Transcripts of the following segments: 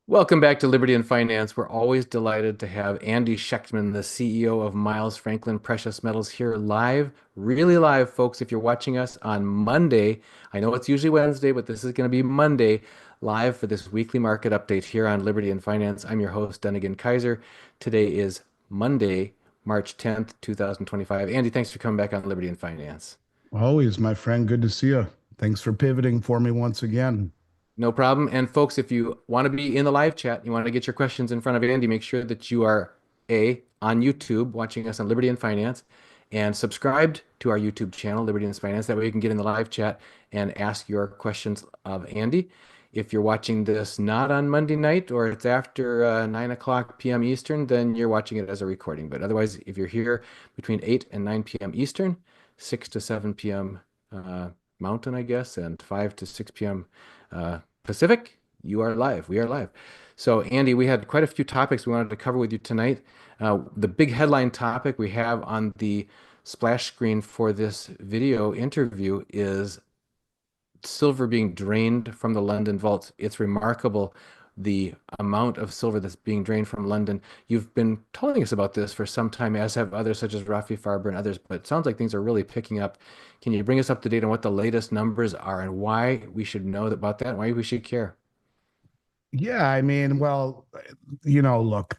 Welcome back to Liberty and Finance. We're always delighted to have Andy Schectman, the CEO of Miles Franklin Precious Metals, here live, really live, folks. If you're watching us on Monday, I know it's usually Wednesday, but this is going to be Monday, live for this weekly market update here on Liberty and Finance. I'm your host, Dunnigan Kaiser. Today is Monday, March 10th, 2025. Andy, thanks for coming back on Liberty and Finance. Always, my friend. Good to see you. Thanks for pivoting for me once again. No problem. And folks, if you want to be in the live chat, you want to get your questions in front of Andy, make sure that you are on YouTube watching us on Liberty and Finance and subscribed to our YouTube channel, Liberty and Finance. That way you can get in the live chat and ask your questions of Andy. If you're watching this not on Monday night or it's after 9 o'clock p.m. Eastern, then you're watching it as a recording. But otherwise, if you're here between 8 and 9 p.m. Eastern, 6 to 7 p.m. Mountain, I guess, and 5 to 6 p.m. Pacific, you are live. We are live. So, Andy, we had quite a few topics we wanted to cover with you tonight. The big headline topic we have on the splash screen for this video interview is silver being drained from the London vaults. It's remarkable the amount of silver that's being drained from London. You've been telling us about this for some time, as have others such as Rafi Farber and others, but it sounds like things are really picking up. Can you bring us up to date on what the latest numbers are and why we should know about that, why we should care? Yeah, I mean, well, look,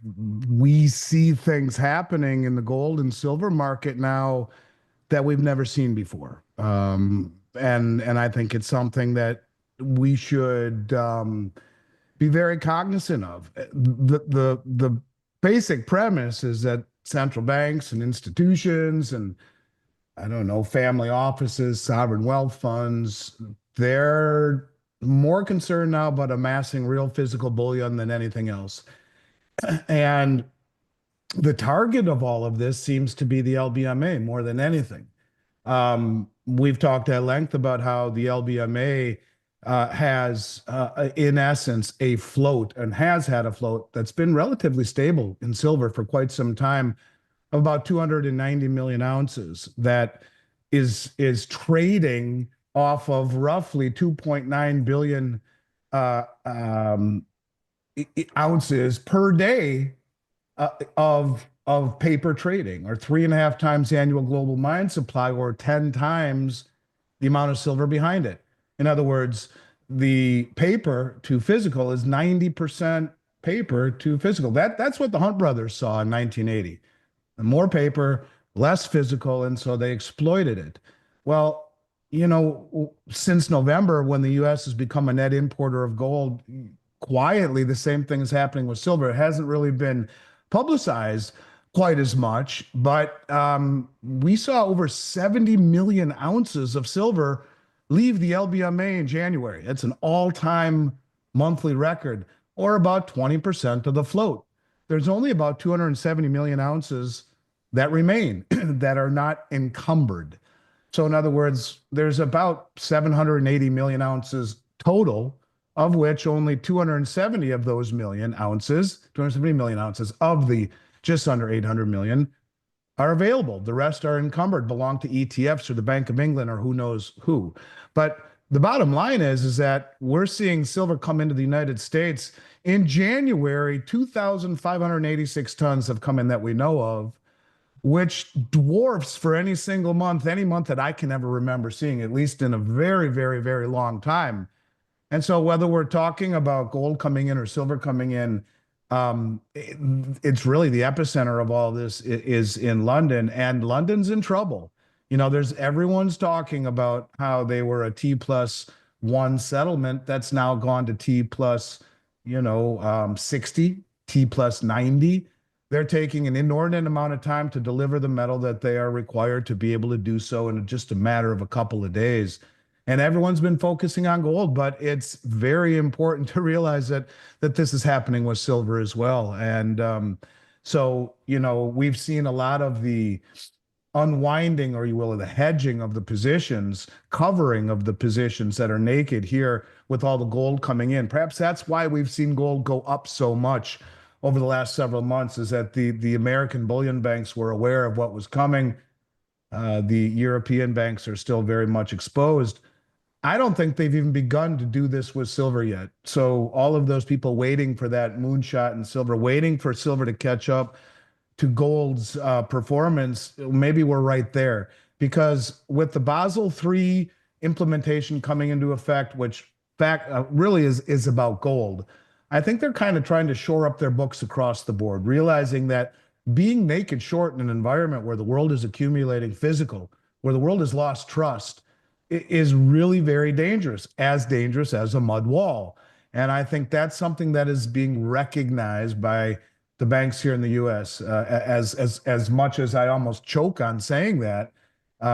we see things happening in the gold and silver market now that we've never seen before. And I think it's something that we should be very cognizant of. The basic premise is that central banks and institutions and I don't know, family offices, sovereign wealth funds, they're more concerned now about amassing real physical bullion than anything else. And the target of all of this seems to be the LBMA more than anything. We've talked at length about how the LBMA has, in essence, a float and has had a float that's been relatively stable in silver for quite some time of about 290 million ounces that is trading off of roughly 2.9 billion uh, um, ounces per day of paper trading, or 3.5 times annual global mine supply, or 10 times the amount of silver behind it. In other words, the paper to physical is 90% paper to physical. That's what the Hunt brothers saw in 1980. More paper, less physical, and so they exploited it. Well, since November, when the U.S. has become a net importer of gold, quietly the same thing is happening with silver. It hasn't really been publicized quite as much, but we saw over 70 million ounces of silver leave the LBMA in January. That's an all-time monthly record, or about 20% of the float. There's only about 270 million ounces that remain that are not encumbered. So, in other words, there's about 780 million ounces total, of which only 270 of those million ounces, 270 million ounces of the just under 800 million are available. The rest are encumbered, belong to ETFs or the Bank of England or who knows who. But the bottom line is that we're seeing silver come into the United States. In January, 2,586 tons have come in that we know of, which dwarfs for any single month, any month that I can ever remember seeing, at least in a very, very, very long time. And so whether we're talking about gold coming in or silver coming in, it's really the epicenter of all this is in London, and London's in trouble. Everyone's talking about how they were a T+1 settlement that's now gone to T+, 60, T+90. They're taking an inordinate amount of time to deliver the metal that they are required to be able to do so in just a matter of a couple of days. And everyone's been focusing on gold, but it's very important to realize that this is happening with silver as well. And so, we've seen a lot of the unwinding, or you will, the hedging of the positions, covering of the positions that are naked here with all the gold coming in. Perhaps that's why we've seen gold go up so much over the last several months, is that the American bullion banks were aware of what was coming. The European banks are still very much exposed. I don't think they've even begun to do this with silver yet. So all of those people waiting for that moonshot in silver, waiting for silver to catch up to gold's performance, maybe we're right there. Because with the Basel III implementation coming into effect, which really is about gold, I think they're kind of trying to shore up their books across the board, realizing that being naked short in an environment where the world is accumulating physical, where the world has lost trust, is really very dangerous as a mud wall. And I think that's something that is being recognized by the banks here in the U.S. As much as I almost choke on saying that,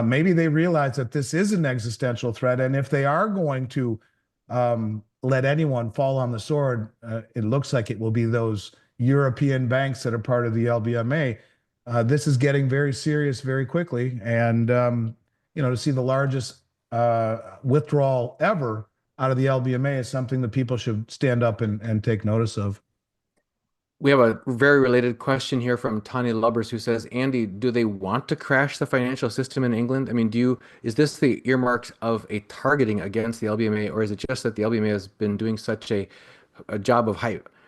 maybe they realize that this is an existential threat, and if they are going to let anyone fall on the sword, it looks like it will be those European banks that are part of the LBMA. This is getting very serious very quickly, and to see the largest withdrawal ever out of the LBMA is something that people should stand up and take notice of. We have a very related question here from Tanya Lubbers who says, Andy, do they want to crash the financial system in England? I mean, is this the earmarks of a targeting against the LBMA, or is it just that the LBMA has been doing such a job of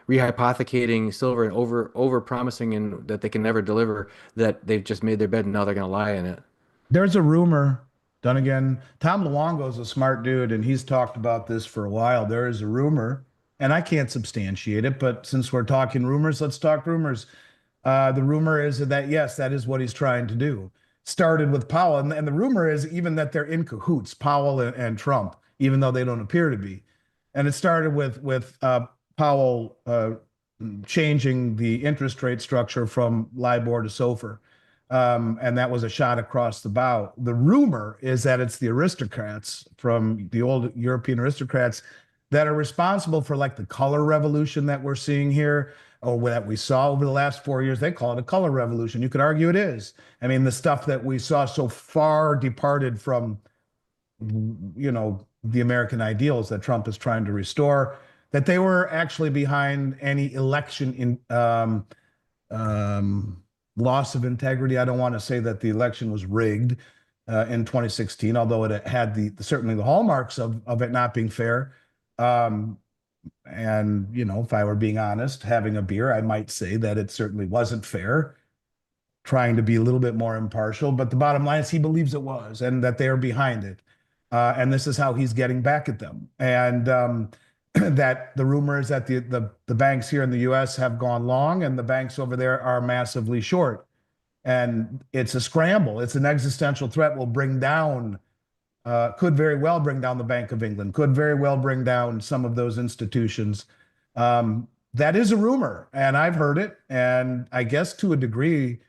rehypothecating silver and over promising and that they can never deliver, that they've just made their bed and now they're going to lie in it? There's a rumor done again. Tom Luongo is a smart dude, and he's talked about this for a while. There is a rumor, and I can't substantiate it, but since we're talking rumors, let's talk rumors. The rumor is that, yes, that is what he's trying to do. Started with Powell, and the rumor is even that they're in cahoots, Powell and Trump, even though they don't appear to be. And it started with Powell changing the interest rate structure from LIBOR to SOFR. And that was a shot across the bow. The rumor is that it's the aristocrats from the old European aristocrats that are responsible for like the color revolution that we're seeing here, or that we saw over the last 4 years. They call it a color revolution. You could argue it is. I mean, the stuff that we saw so far departed from, the American ideals that Trump is trying to restore, that they were actually behind any election in loss of integrity. I don't want to say that the election was rigged in 2016, although it had certainly the hallmarks of it not being fair. And if I were being honest, having a beer, I might say that it certainly wasn't fair, trying to be a little bit more impartial. But the bottom line is he believes it was, and that they are behind it. And this is how he's getting back at them. And that the rumor is that the banks here in the U.S. have gone long, and the banks over there are massively short. And it's a scramble. It's an existential threat. Will bring down. Could very well bring down the Bank of England, could very well bring down some of those institutions. That is a rumor, and I've heard it. And I guess to a degree,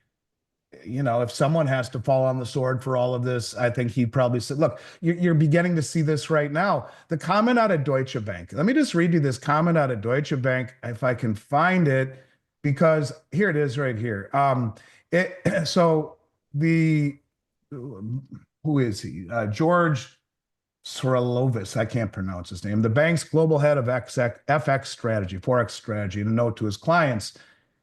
if someone has to fall on the sword for all of this, I think he probably said, look, you're beginning to see this right now. The comment out of Deutsche Bank. Let me just read you this comment out of Deutsche Bank, if I can find it, because here it is right here. Who is he? George Sorolovitz. I can't pronounce his name. The bank's global head of FX strategy, Forex strategy, in a note to his clients.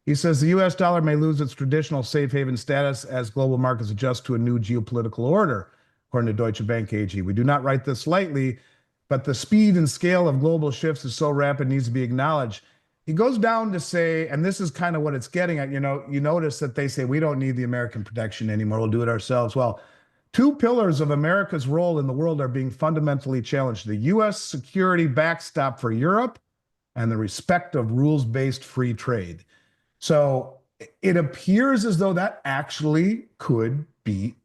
He says the U.S. dollar may lose its traditional safe haven status as global markets adjust to a new geopolitical order, according to Deutsche Bank AG. We do not write this lightly, but the speed and scale of global shifts is so rapid, needs to be acknowledged. He goes down to say, and this is kind of what it's getting at, you notice that they say we don't need the American protection anymore. We'll do it ourselves. Well, two pillars of America's role in the world are being fundamentally challenged: the U.S. security backstop for Europe and the respect of rules-based free trade. So it appears as though that actually could be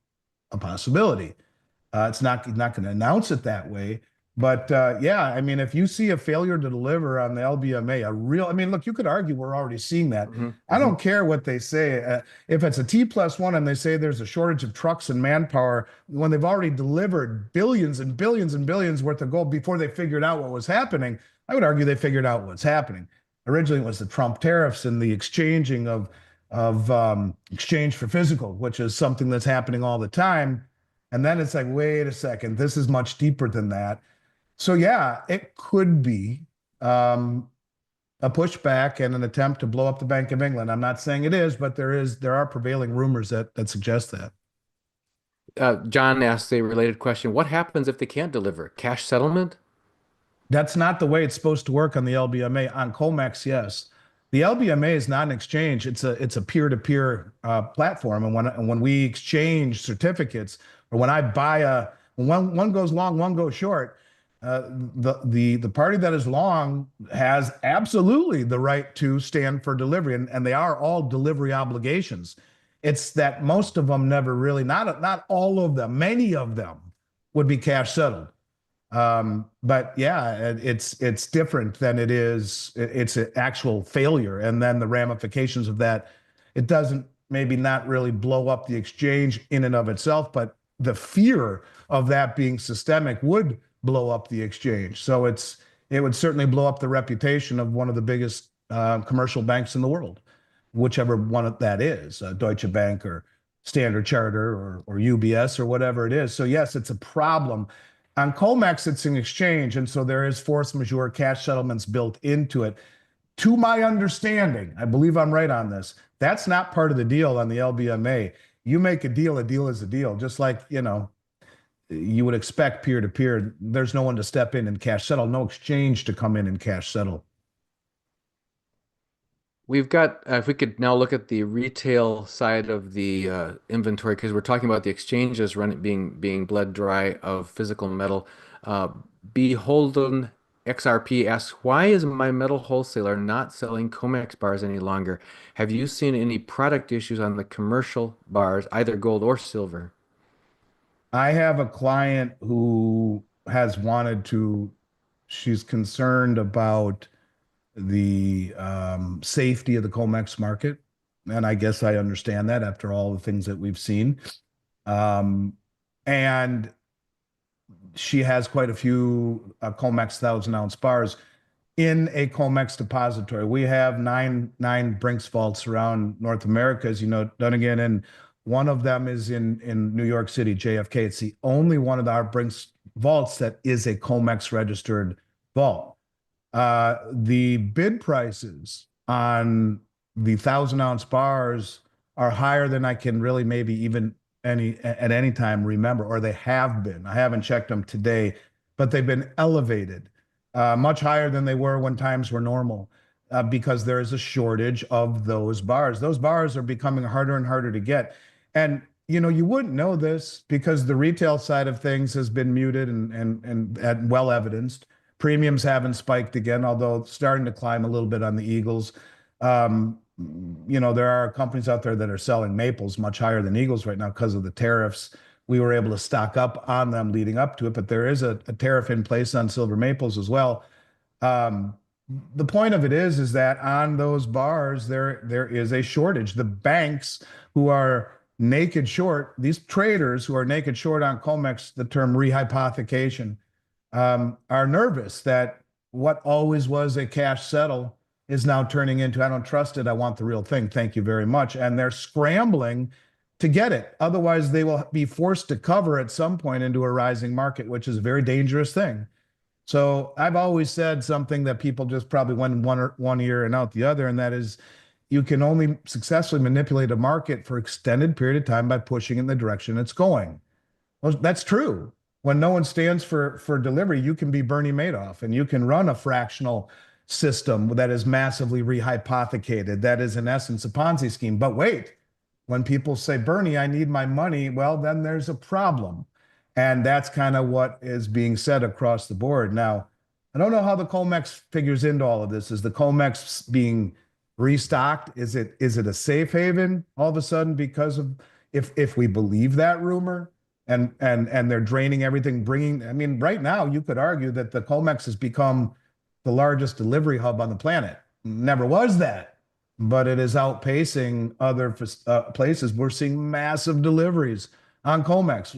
a possibility. It's not going to announce it that way. But yeah, I mean, if you see a failure to deliver on the LBMA, look, you could argue we're already seeing that. Mm-hmm. I don't care what they say. If it's a T+1 and they say there's a shortage of trucks and manpower, when they've already delivered billions and billions and billions worth of gold before they figured out what was happening, I would argue they figured out what's happening. Originally, it was the Trump tariffs and the exchanging of exchange for physical, which is something that's happening all the time. And then it's like, wait a second, this is much deeper than that. So yeah, it could be a pushback and an attempt to blow up the Bank of England. I'm not saying it is, but there are prevailing rumors that suggest that. John asked a related question. What happens if they can't deliver? Cash settlement? That's not the way it's supposed to work on the LBMA. On Comex, yes. The LBMA is not an exchange. It's a peer-to-peer platform. And when we exchange certificates, or when I buy when one goes long, one goes short, the party that is long has absolutely the right to stand for delivery, and they are all delivery obligations. It's that most of them never really, not all of them, many of them would be cash settled. But yeah, it's different than it's an actual failure. And then the ramifications of that, it doesn't maybe not really blow up the exchange in and of itself, but the fear of that being systemic would blow up the exchange. So it would certainly blow up the reputation of one of the biggest commercial banks in the world, whichever one that is, Deutsche Bank or Standard Charter or UBS or whatever it is. So yes, it's a problem. On Comex, it's an exchange, and so there is force majeure cash settlements built into it. To my understanding, I believe I'm right on this. That's not part of the deal on the LBMA. You make a deal is a deal. Just like, you would expect peer to peer. There's no one to step in and cash settle, no exchange to come in and cash settle. We've got, if we could now look at the retail side of the inventory, because we're talking about the exchanges being bled dry of physical metal. Uh, Beholden XRP asks, why is my metal wholesaler not selling Comex bars any longer? Have you seen any product issues on the commercial bars, either gold or silver? I have a client who has wanted to, she's concerned about the safety of the Comex market. And I guess I understand that after all the things that we've seen. Um, and she has quite a few Comex 1,000 ounce bars in a Comex depository. We have nine Brics vaults around North America, as you know, Dunnigan, and one of them is in New York City, JFK. It's the only one of our Brics vaults that is a Comex registered vault. The bid prices on the 1,000 ounce bars are higher than I can really maybe even at any time remember, or they have been. I haven't checked them today, but they've been elevated, much higher than they were when times were normal, because there is a shortage of those bars. Those bars are becoming harder and harder to get. And you wouldn't know this because the retail side of things has been muted and well evidenced. Premiums haven't spiked again, although starting to climb a little bit on the Eagles. Um, there are companies out there that are selling maples much higher than Eagles right now because of the tariffs. We were able to stock up on them leading up to it, but there is a tariff in place on silver maples as well. Um, the point of it is that on those bars, there is a shortage. The banks who are naked short, these traders who are naked short on Comex, the term rehypothecation, are nervous that what always was a cash settle is now turning into, I don't trust it, I want the real thing, thank you very much. And they're scrambling to get it. Otherwise, they will be forced to cover at some point into a rising market, which is a very dangerous thing. So I've always said something that people just probably went one ear and out the other, and that is you can only successfully manipulate a market for extended period of time by pushing in the direction it's going. Well, that's true. When no one stands for delivery, you can be Bernie Madoff and you can run a fractional system that is massively rehypothecated. That is, in essence, a Ponzi scheme. But wait, when people say, Bernie, I need my money, well, then there's a problem. And that's kind of what is being said across the board. Now, I don't know how the Comex figures into all of this. Is the Comex being restocked? Is it a safe haven all of a sudden because of if we believe that rumor? And they're draining everything, I mean, right now you could argue that the Comex has become the largest delivery hub on the planet. Never was that, but it is outpacing other places. We're seeing massive deliveries on Comex,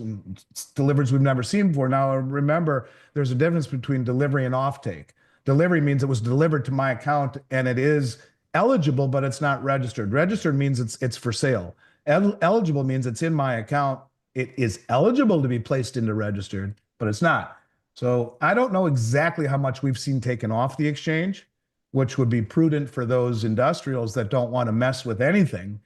deliveries we've never seen before. Now, remember, there's a difference between delivery and offtake. Delivery means it was delivered to my account and it is eligible, but it's not registered. Registered means it's for sale. Eligible means it's in my account. It is eligible to be placed into registered, but it's not. So I don't know exactly how much we've seen taken off the exchange, which would be prudent for those industrials that don't want to mess with anything.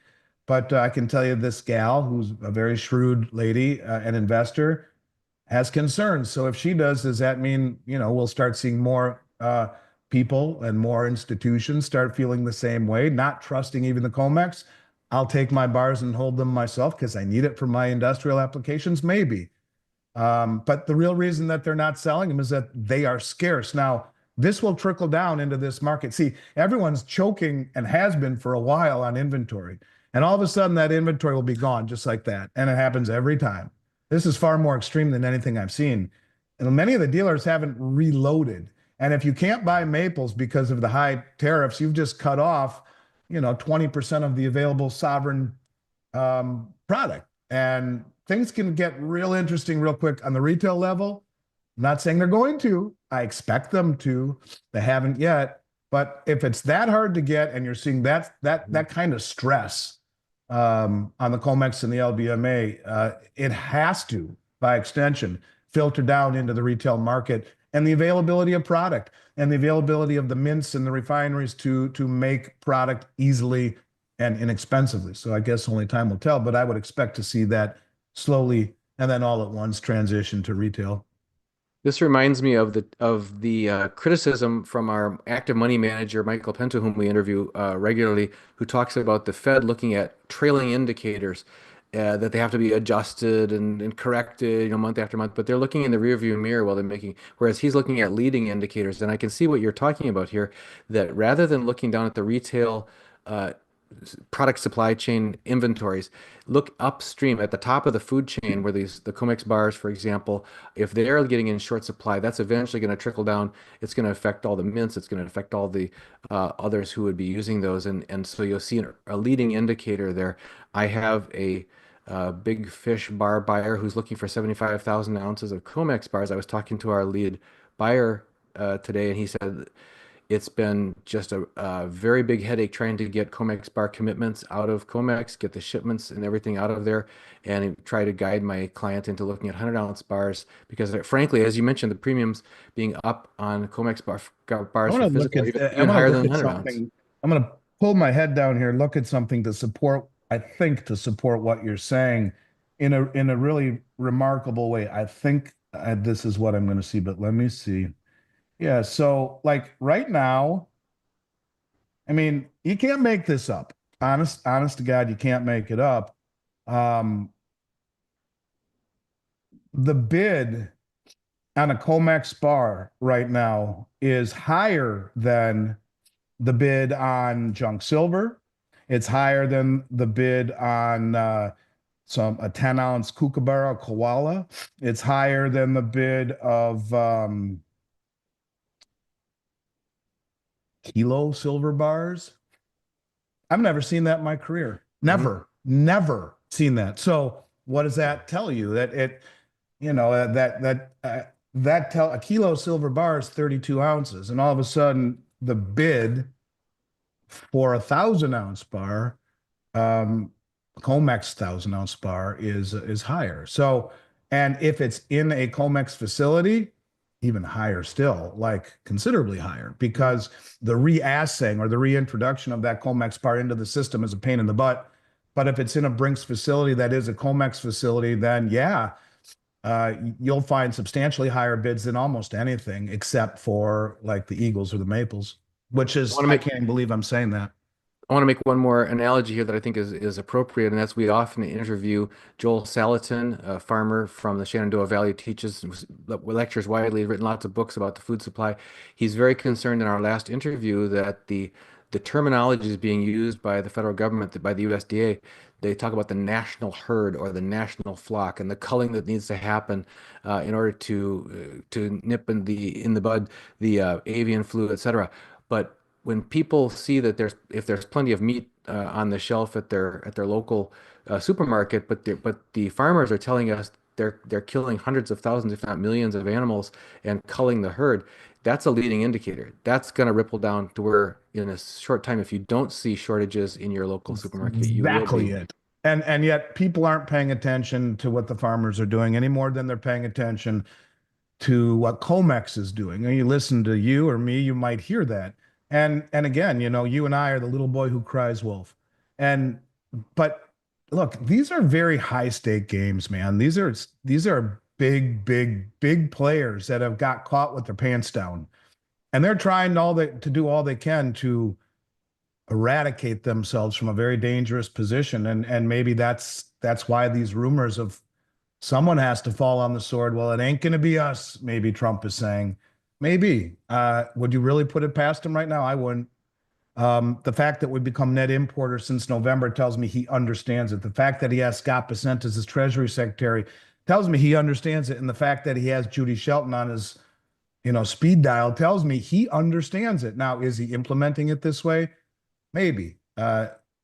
But I can tell you this gal, who's a very shrewd lady, an investor, has concerns. So if she does that mean, we'll start seeing more people and more institutions start feeling the same way, not trusting even the Comex? I'll take my bars and hold them myself because I need it for my industrial applications, maybe. But the real reason that they're not selling them is that they are scarce. Now, this will trickle down into this market. See, everyone's choking and has been for a while on inventory. And all of a sudden, that inventory will be gone just like that. And it happens every time. This is far more extreme than anything I've seen. And many of the dealers haven't reloaded. And if you can't buy maples because of the high tariffs, you've just cut off, 20% of the available sovereign product. And things can get real interesting real quick on the retail level. I'm not saying they're going to. I expect them to. They haven't yet. But if it's that hard to get and you're seeing that kind of stress on the Comex and the LBMA, it has to, by extension, filter down into the retail market and the availability of product and the availability of the mints and the refineries to make product easily and inexpensively. So I guess only time will tell, but I would expect to see that slowly and then all at once transition to retail. This reminds me of the criticism from our active money manager, Michael Pento, whom we interview regularly, who talks about the Fed looking at trailing indicators that they have to be adjusted and corrected, month after month. But they're looking in the rearview mirror while they're making, whereas he's looking at leading indicators. And I can see what you're talking about here, that rather than looking down at the retail uh, product supply chain inventories. Look upstream at the top of the food chain where the Comex bars, for example, if they're getting in short supply, that's eventually going to trickle down. It's going to affect all the mints. It's going to affect all the others who would be using those. And so you'll see a leading indicator there. I have a big fish bar buyer who's looking for 75,000 ounces of Comex bars. I was talking to our lead buyer today, and he said it's been just a very big headache trying to get Comex bar commitments out of Comex, get the shipments and everything out of there, and try to guide my client into looking at 100-ounce bars because, frankly, as you mentioned, the premiums being up on bars for physical are I'm even gonna higher look than at 100-ounce. something. I'm gonna pull my head down here, look at something to support, I think to support what you're saying in a really remarkable way. I think this is what I'm gonna see, but let me see. Yeah, so like right now, I mean, you can't make this up. Honest to God, you can't make it up. Um, the bid on a Comex bar right now is higher than the bid on junk silver. It's higher than the bid on a 10-ounce kookaburra koala. It's higher than the bid of kilo silver bars. I've never seen that in my career. Mhm. Never seen that. So what does that tell you? That it, that tell a kilo silver bar is 32 ounces, and all of a sudden the bid for 1,000-ounce bar, um, Comex 1,000-ounce bar is higher. So, and if it's in a Comex facility, even higher still, like considerably higher, because the reassaying or the reintroduction of that Comex bar into the system is a pain in the butt. But if it's in a Brics facility that is a Comex facility, then yeah, you'll find substantially higher bids than almost anything except for like the Eagles or the Maples, which I is, want to I make can't even believe I'm saying that. I want to make one more analogy here that I think is appropriate, and that's we often interview Joel Salatin, a farmer from the Shenandoah Valley, teaches lectures widely, written lots of books about the food supply. He's very concerned in our last interview that the terminology is being used by the federal government, by the USDA. They talk about the national herd or the national flock and the culling that needs to happen in order to nip in the bud the avian flu, etc. But when people see that if there's plenty of meat on the shelf at their local supermarket, but the farmers are telling us they're killing hundreds of thousands, if not millions, of animals and culling the herd. That's a leading indicator. That's going to ripple down to where in a short time, if you don't see shortages in your local supermarket, you will Exactly be. it. And yet people aren't paying attention to what the farmers are doing any more than they're paying attention to what Comex is doing. And you listen to you or me, you might hear that. And again, you and I are the little boy who cries wolf. And But look, these are very high stake games, man. These are big, big, big players that have got caught with their pants down, and they're trying to do all they can to eradicate themselves from a very dangerous position. And maybe that's why these rumors of someone has to fall on the sword. Well, it ain't going to be us. Maybe Trump is saying. Maybe. Would you really put it past him right now? I wouldn't. The fact that we've become net importers since November tells me he understands it. The fact that he has Scott Bessent as his Treasury Secretary tells me he understands it. And the fact that he has Judy Shelton on his, speed dial tells me he understands it. Now, is he implementing it this way? Maybe.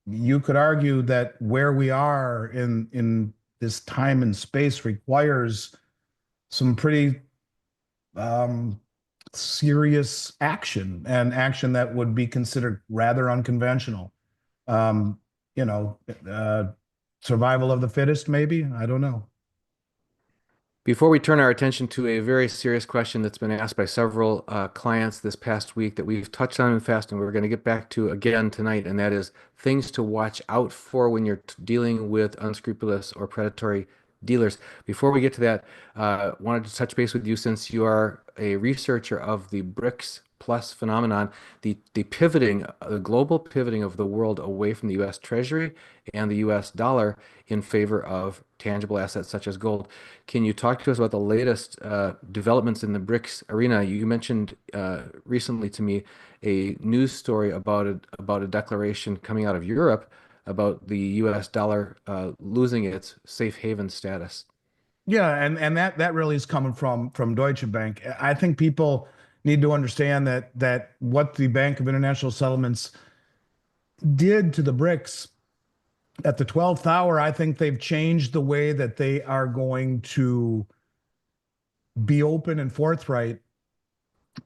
You could argue that where we are in this time and space requires some pretty serious action, and action that would be considered rather unconventional. Um, you know, uh, Survival of the fittest, maybe. I don't know. Before we turn our attention to a very serious question that's been asked by several clients this past week that we've touched on in the past, and we're going to get back to again tonight, and that is things to watch out for when you're dealing with unscrupulous or predatory dealers. Before we get to that, wanted to touch base with you since you are a researcher of the Brics Plus phenomenon, the pivoting, the global pivoting of the world away from the U.S. Treasury and the U.S. dollar in favor of tangible assets such as gold. Can you talk to us about the latest developments in the Brics arena? You mentioned recently to me a news story about a declaration coming out of Europe about the U.S. dollar losing its safe haven status. Yeah, and that really is coming from Deutsche Bank. I think people need to understand that what the Bank of International Settlements did to the BRICS at the 12th hour, I think they've changed the way that they are going to be open and forthright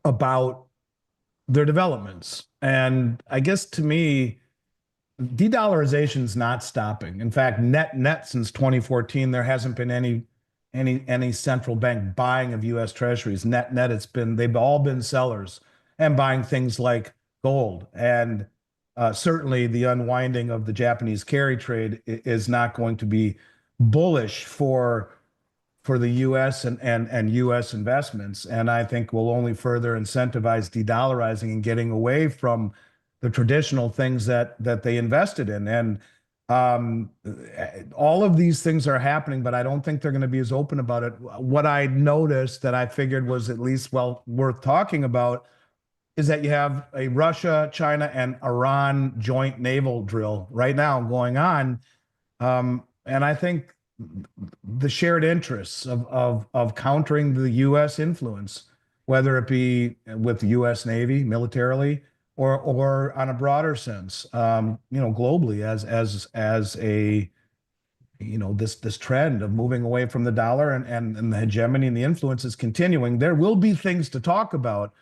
about their developments. And I guess to me, de-dollarization is not stopping. In fact, net since 2014, there hasn't been any central bank buying of U.S. Treasuries. Net, they've all been sellers and buying things like gold. And certainly the unwinding of the Japanese carry trade is not going to be bullish for the U.S. and U.S. investments, and I think will only further incentivize de-dollarizing and getting away from the traditional things that they invested in. And um, all of these things are happening, but I don't think they're going to be as open about it. What I noticed that I figured was at least worth talking about is that you have a Russia, China, and Iran joint naval drill right now going on. And I think the shared interests of countering the U.S. influence, whether it be with the U.S. Navy militarily or on a broader sense, globally as a this trend of moving away from the dollar and the hegemony and the influence is continuing. There will be things to talk about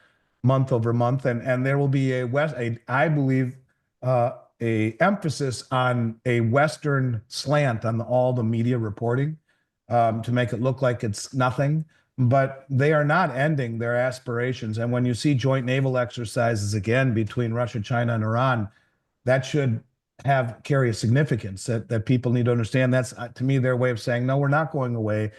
month over month, and there will be I believe a emphasis on a Western slant on all the media reporting to make it look like it's nothing. But they are not ending their aspirations. And when you see joint naval exercises again between Russia, China, and Iran, that should carry a significance that people need to understand. That's to me their way of saying, no, we're not going away.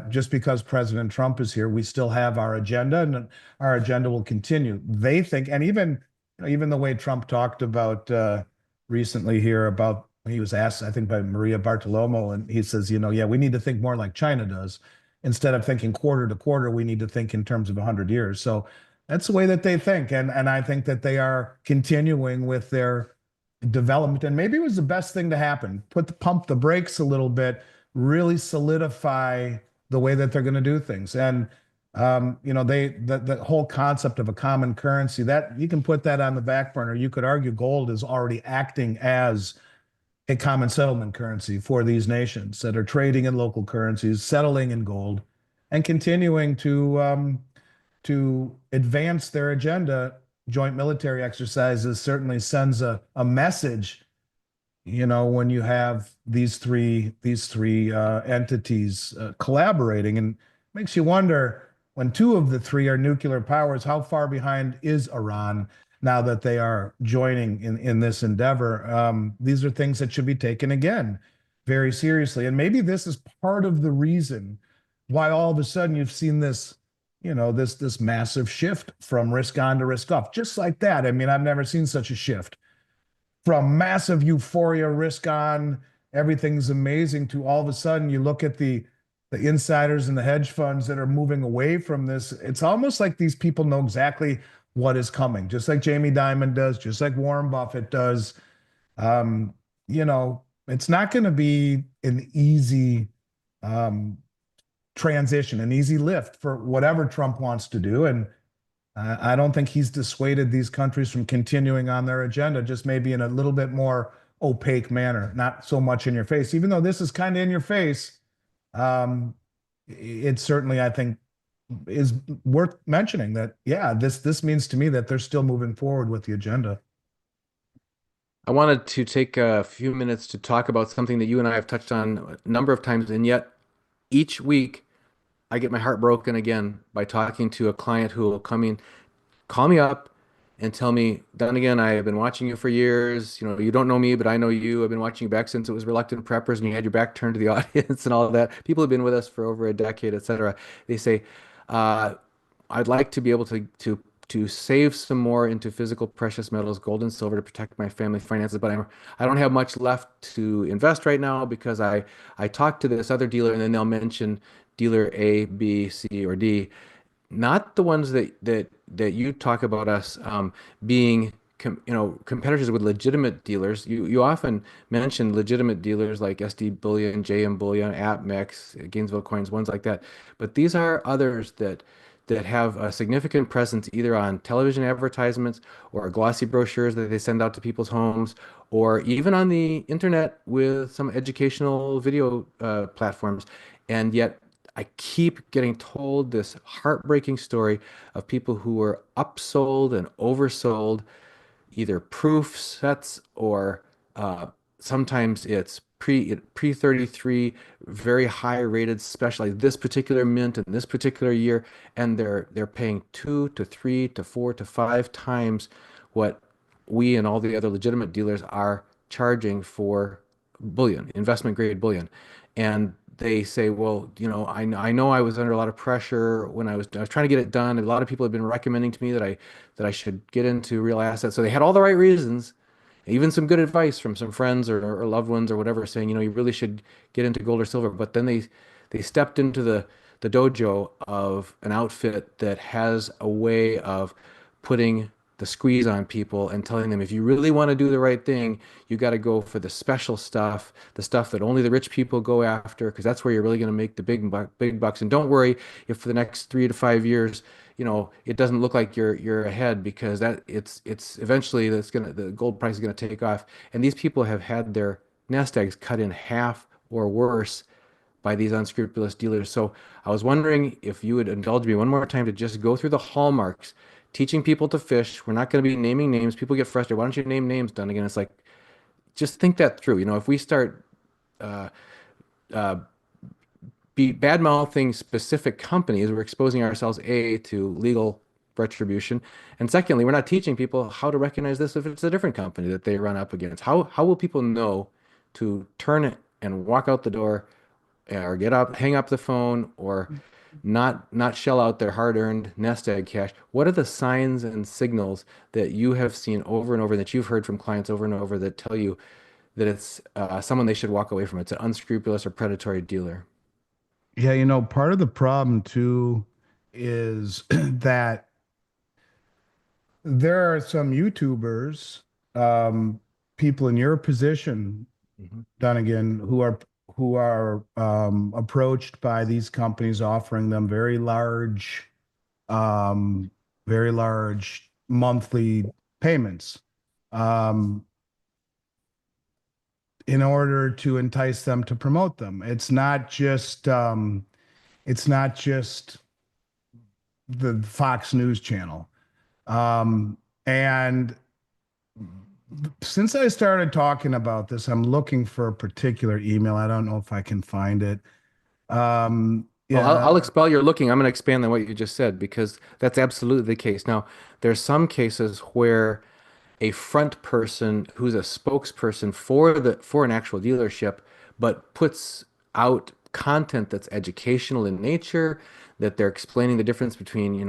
Just because President Trump is here, we still have our agenda, and our agenda will continue. They think, and even the way Trump talked about recently here about, he was asked, I think, by Maria Bartiromo, and he says, yeah, we need to think more like China does. Instead of thinking quarter to quarter, we need to think in terms of 100 years. So that's the way that they think. And I think that they are continuing with their development. And maybe it was the best thing to happen. Pump the brakes a little bit, really solidify the way that they're going to do things. And the whole concept of a common currency, that you can put that on the back burner. You could argue gold is already acting as a common settlement currency for these nations that are trading in local currencies, settling in gold, and continuing to advance their agenda. Joint military exercises certainly sends a message, when you have these three entities collaborating, and makes you wonder, when two of the three are nuclear powers, how far behind is Iran? now that they are joining in this endeavor. These are things that should be taken again very seriously. And maybe this is part of the reason why all of a sudden you've seen this, this massive shift from risk on to risk off, just like that. I mean, I've never seen such a shift from massive euphoria, risk on, everything's amazing, to all of a sudden you look at the insiders and the hedge funds that are moving away from this. It's almost like these people know exactly what is coming, just like Jamie Dimon does, just like Warren Buffett does. Um, it's not going to be an easy transition, an easy lift for whatever Trump wants to do. And I don't think he's dissuaded these countries from continuing on their agenda, just maybe in a little bit more opaque manner, not so much in your face. Even though this is kind of in your face, it certainly, I think, is worth mentioning that, yeah, this means to me that they're still moving forward with the agenda. I wanted to take a few minutes to talk about something that you and I have touched on a number of times, and yet each week I get my heart broken again by talking to a client who will call me up and tell me, Dunnigan, I have been watching you for years. You don't know me, but I know you. I've been watching you back since it was Reluctant Preppers and you had your back turned to the audience and all of that. People have been with us for over a decade, et cetera. They say, uh, I'd like to be able to save some more into physical precious metals, gold and silver, to protect my family finances, but I don't have much left to invest right now because I talked to this other dealer and then they'll mention dealer A, B, C, or D, not the ones that you talk about us being competitors with legitimate dealers. You often mention legitimate dealers like SD Bullion, JM Bullion, AppMex, Gainesville Coins, ones like that. But these are others that have a significant presence either on television advertisements or glossy brochures that they send out to people's homes, or even on the internet with some educational video platforms. And yet I keep getting told this heartbreaking story of people who were upsold and oversold, either proof sets or sometimes it's pre 33 very high rated special, like this particular mint in this particular year, and they're paying 2 to 3 to 4 to 5 times what we and all the other legitimate dealers are charging for bullion, investment grade bullion. And they say, well, I know I was under a lot of pressure when I was trying to get it done. A lot of people have been recommending to me that I should get into real assets. So they had all the right reasons, even some good advice from some friends or loved ones or whatever, saying, you really should get into gold or silver. But then they stepped into the dojo of an outfit that has a way of putting the squeeze on people and telling them, if you really want to do the right thing, you got to go for the special stuff, the stuff that only the rich people go after, because that's where you're really going to make the big bucks. And don't worry if for the next 3 to 5 years, it doesn't look like you're ahead, because that it's eventually the gold price is gonna take off. And these people have had their nest eggs cut in half or worse by these unscrupulous dealers. So I was wondering if you would indulge me one more time to just go through the hallmarks, teaching people to fish. We're not going to be naming names. People get frustrated. Why don't you name names, Dunnigan? It's like, just think that through. If we start uh, uh, be bad mouthing specific companies, we're exposing ourselves, A, to legal retribution. And secondly, we're not teaching people how to recognize this if it's a different company that they run up against. How will people know to turn it and walk out the door, or get up, hang up the phone, or not shell out their hard-earned nest egg cash? What are the signs and signals that you have seen over and over, that you've heard from clients over and over, that tell you that it's someone they should walk away from? It's an unscrupulous or predatory dealer. Yeah, part of the problem too is that there are some YouTubers, people in your position, Mhm. Dunnigan, who are approached by these companies offering them um, very large monthly payments, um, in order to entice them to promote them. It's not just the Fox News channel. And since I started talking about this, I'm looking for a particular email. I don't know if I can find it. Well, I'll Yeah. expel your looking. I'm going to expand on what you just said because that's absolutely the case. Now, there's some cases where a front person who's a spokesperson for an actual dealership, but puts out content that's educational in nature, that they're explaining the difference between,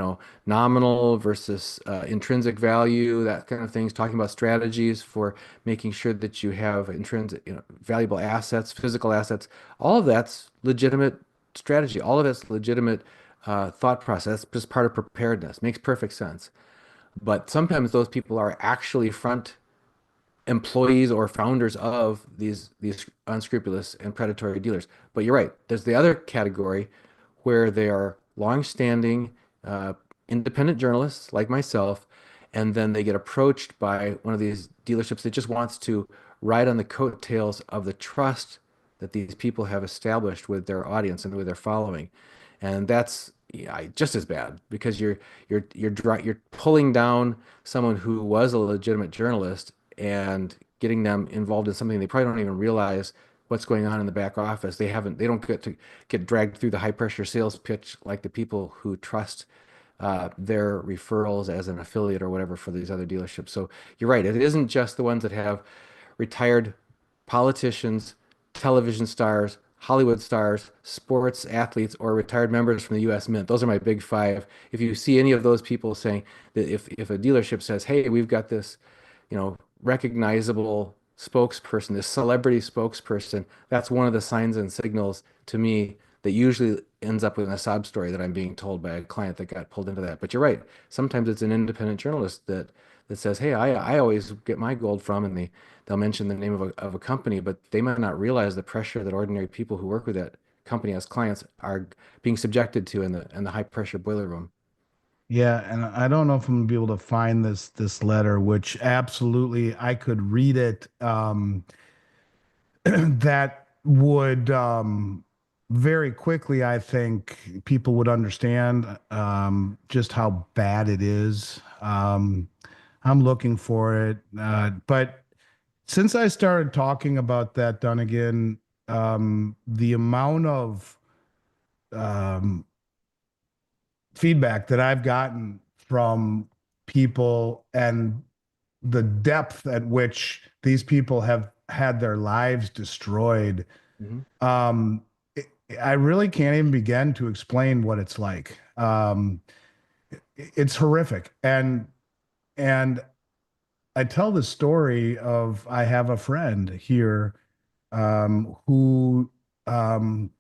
nominal versus intrinsic value, that kind of things, talking about strategies for making sure that you have intrinsic, valuable assets, physical assets. All of that's legitimate strategy. All of that's legitimate thought process. Just part of preparedness. Makes perfect sense. But sometimes those people are actually front employees or founders of these unscrupulous and predatory dealers. But you're right. There's the other category where they are long-standing uh, independent journalists like myself, and then they get approached by one of these dealerships that just wants to ride on the coattails of the trust that these people have established with their audience and with their following. And that's, yeah, just as bad because you're pulling down someone who was a legitimate journalist and getting them involved in something they probably don't even realize what's going on in the back office. They don't get to get dragged through the high pressure sales pitch like the people who trust their referrals as an affiliate or whatever for these other dealerships. So you're right. It isn't just the ones that have retired politicians, television stars, Hollywood stars, sports athletes, or retired members from the U.S. Mint. Those are my big five. If you see any of those people saying that if a dealership says, "Hey, we've got this, recognizable spokesperson, this celebrity spokesperson," that's one of the signs and signals to me that usually ends up with a sob story that I'm being told by a client that got pulled into that. But you're right. Sometimes it's an independent journalist that says, "Hey, I always get my gold from," and they'll mention the name of a company, but they might not realize the pressure that ordinary people who work with that company as clients are being subjected to in the high pressure boiler room. Yeah, and I don't know if I'm gonna be able to find this letter, which absolutely I could read it. That would very quickly, I think people would understand just how bad it is. I'm looking for it, but since I started talking about that, Dunnigan, the amount of um, feedback that I've gotten from people and the depth at which these people have had their lives destroyed, Mhm. um, I really can't even begin to explain what it's like. It's horrific, and I tell the story of I have a friend here who um,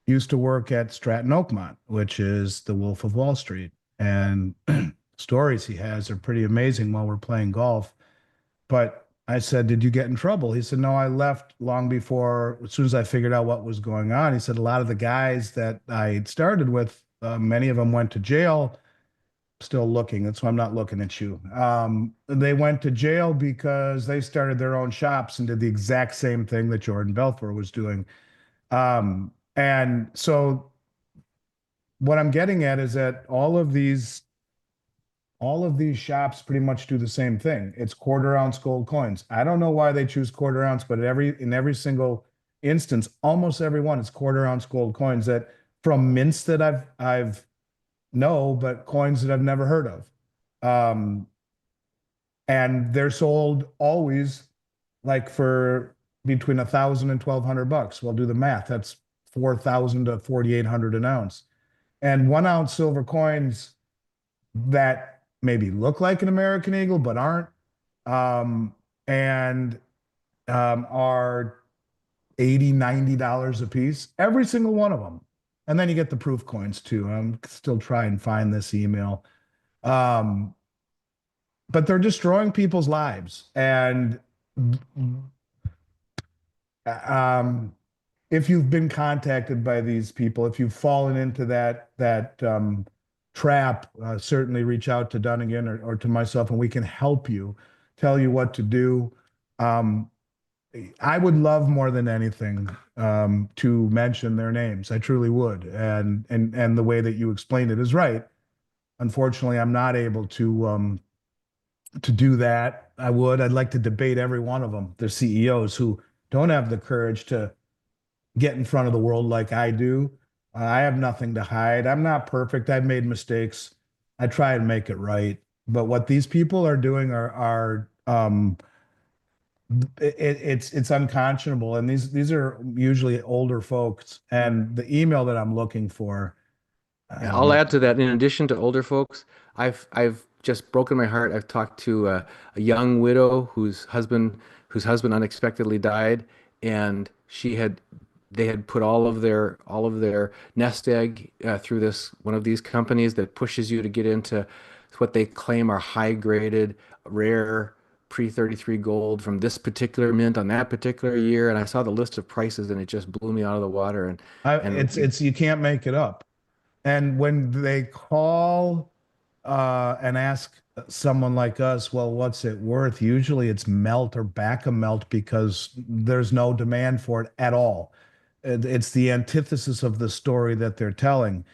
used to work at Stratton Oakmont, which is the Wolf of Wall Street. And stories he has are pretty amazing while we're playing golf. But I said, "Did you get in trouble?" He said, "No, I left long before, as soon as I figured out what was going on." He said, "A lot of the guys that I started with, many of them went to jail." Still looking. That's why I'm not looking at you. They went to jail because they started their own shops and did the exact same thing that Jordan Belfort was doing. And so what I'm getting at is that all of these shops pretty much do the same thing. It's quarter ounce gold coins. I don't know why they choose quarter ounce, but in every single instance, almost every one is quarter ounce gold coins that from mints that I've know, but coins that I've never heard of. Um, and they're sold always like for between 1,000 and 1,200 bucks. Well, do the math. That's 4,000 to 4,800 an ounce. And 1 ounce silver coins that maybe look like an American Eagle but aren't, and are 80, $90 a piece, every single one of them. And then you get the proof coins too. I'm still trying to find this email. Um, but they're destroying people's lives. And um, if you've been contacted by these people, if you've fallen into that trap, certainly reach out to Dunnigan or to myself, and we can help you, tell you what to do. Um, I would love more than anything to mention their names. I truly would, and the way that you explained it is right. Unfortunately, I'm not able to do that. I would. I'd like to debate every one of them. The CEOs who don't have the courage to get in front of the world like I do. I have nothing to hide. I'm not perfect. I've made mistakes. I try and make it right. But what these people are doing it's unconscionable. And these are usually older folks. And the email that I'm looking for, I Yeah, don't I'll know. add to that. In addition to older folks, I've just broken my heart. I've talked to a young widow whose husband unexpectedly died, and they had put all of their nest egg through this one of these companies that pushes you to get into what they claim are high graded, rare pre-33 gold from this particular mint on that particular year. And I saw the list of prices, and it just blew me out of the water. And we It's you can't make it up. And when they call and ask someone like us, well, what's it worth? Usually it's melt or back a melt because there's no demand for it at all. It's the antithesis of the story that they're telling.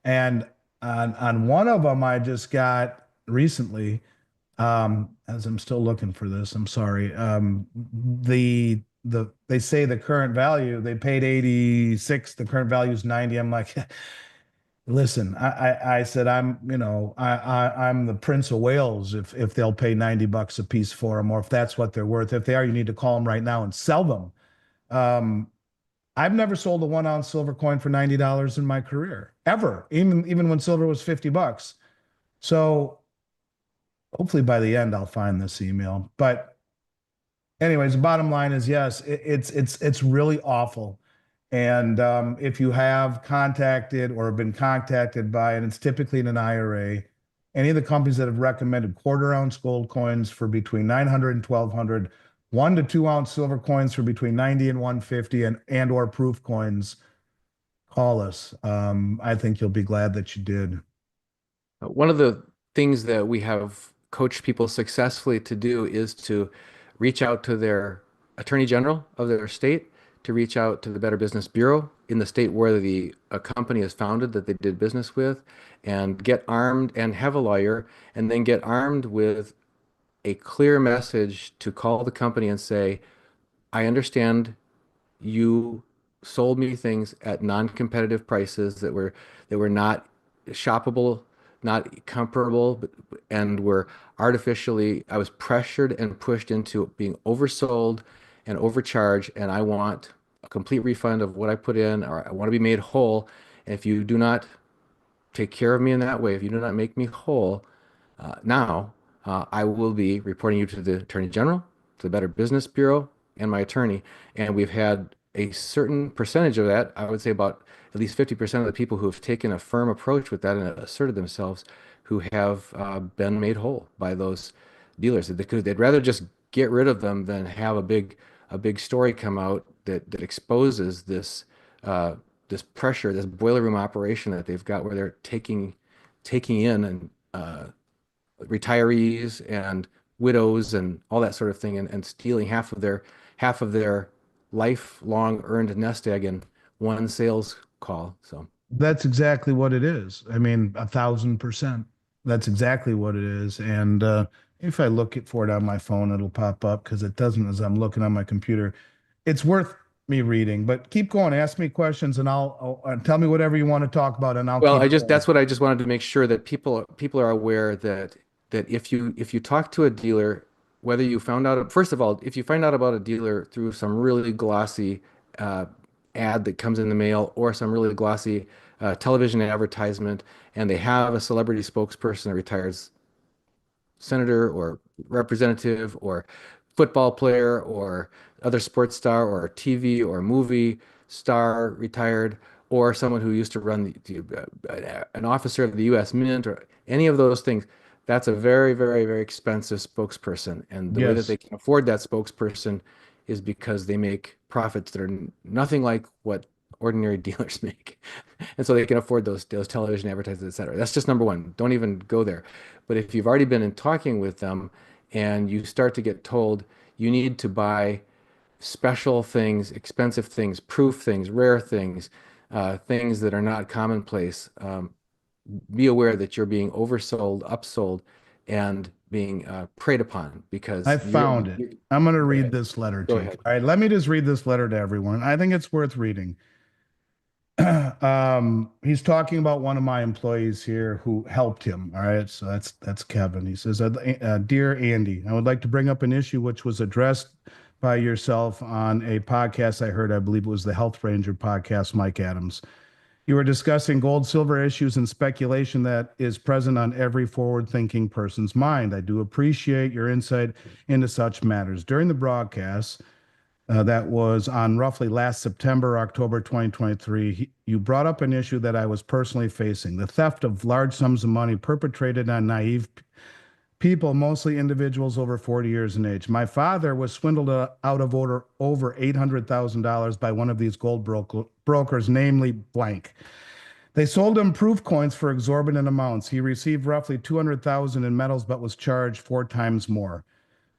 And on one of them, I just got recently, as I'm still looking for this, I'm sorry. They say the current value, they paid 86, the current value is 90. I'm like, listen, I said I'm the Prince of Wales if they'll pay 90 bucks a piece for them, or if that's what they're worth. If they are, you need to call them right now and sell them. Um, I've never sold a 1 ounce silver coin for $90 in my career, ever, even when silver was 50 bucks. So hopefully by the end I'll find this email. But anyways, the bottom line is yes, it's really awful. And if you have contacted or have been contacted by, and it's typically in an IRA, any of the companies that have recommended 1/4 ounce gold coins for between 900 and 1,200, 1 to 2 ounce silver coins for between 90 and 150, and or proof coins, call us. I think you'll be glad that you did. One of the things that we have coached people successfully to do is to reach out to their attorney general of their state, to reach out to the Better Business Bureau in the state where the a company is founded that they did business with, and get armed and have a lawyer, and then get armed with a clear message to call the company and say, I understand you sold me things at non-competitive prices that were not shoppable, not comparable, and were artificially, I was pressured and pushed into being oversold and overcharged, and I want a complete refund of what I put in, or I want to be made whole. And if you do not take care of me in that way, if you do not make me whole, now, I will be reporting you to the Attorney General, to the Better Business Bureau, and my attorney. And we've had a certain percentage of that, I would say about at least 50% of the people who have taken a firm approach with that and asserted themselves, who have been made whole by those dealers. They'd rather just get rid of them than have a big story come out that exposes this pressure, this boiler room operation that they've got, where they're taking in and retirees and widows and all that sort of thing, and stealing half of their lifelong earned nest egg in one sales call. So That's exactly what it is. I mean, 1,000%. That's exactly what it is. And if I look for it on my phone, it'll pop up because it doesn't as I'm looking on my computer. It's worth me reading, but keep going. Ask me questions and I'll tell me whatever you want to talk about and I'll well, keep going. that's what I just wanted to make sure that people are aware that if you talk to a dealer, whether you found out, first of all, if you find out about a dealer through some really glossy uh, ad that comes in the mail, or some really glossy television advertisement, and they have a celebrity spokesperson that retires, senator or representative or football player or other sports star or TV or movie star retired, or someone who used to run an officer of the U.S. Mint, or any of those things, that's a very, very, very expensive spokesperson. And the way that Yes, they can afford that spokesperson is because they make profits that are nothing like what ordinary dealers make. And so they can afford those television advertisements, et cetera. That's just number one. Don't even go there. But if you've already been in talking with them and you start to get told you need to buy special things, expensive things, proof things, rare things, things that are not commonplace, be aware that you're being oversold, upsold, and being preyed upon, I because found it. I'm going to read this letter go to you. ahead. All right, let me just read this letter to everyone. I think it's worth reading. He's talking about one of my employees here who helped him. All right, so that's Kevin. He says, "Dear Andy, I would like to bring up an issue which was addressed by yourself on a podcast I heard. I believe it was the Health Ranger podcast, Mike Adams. You were discussing gold, silver issues and speculation that is present on every forward-thinking person's mind. I do appreciate your insight into such matters. During the broadcast, that was on roughly last September, October 2023. You brought up an issue that I was personally facing, the theft of large sums of money perpetrated on naive people, mostly individuals over 40 years in age. My father was swindled out of over $800,000 by one of these gold brokers, namely blank. They sold him proof coins for exorbitant amounts. He received roughly 200,000 in metals, but was charged 4 times more.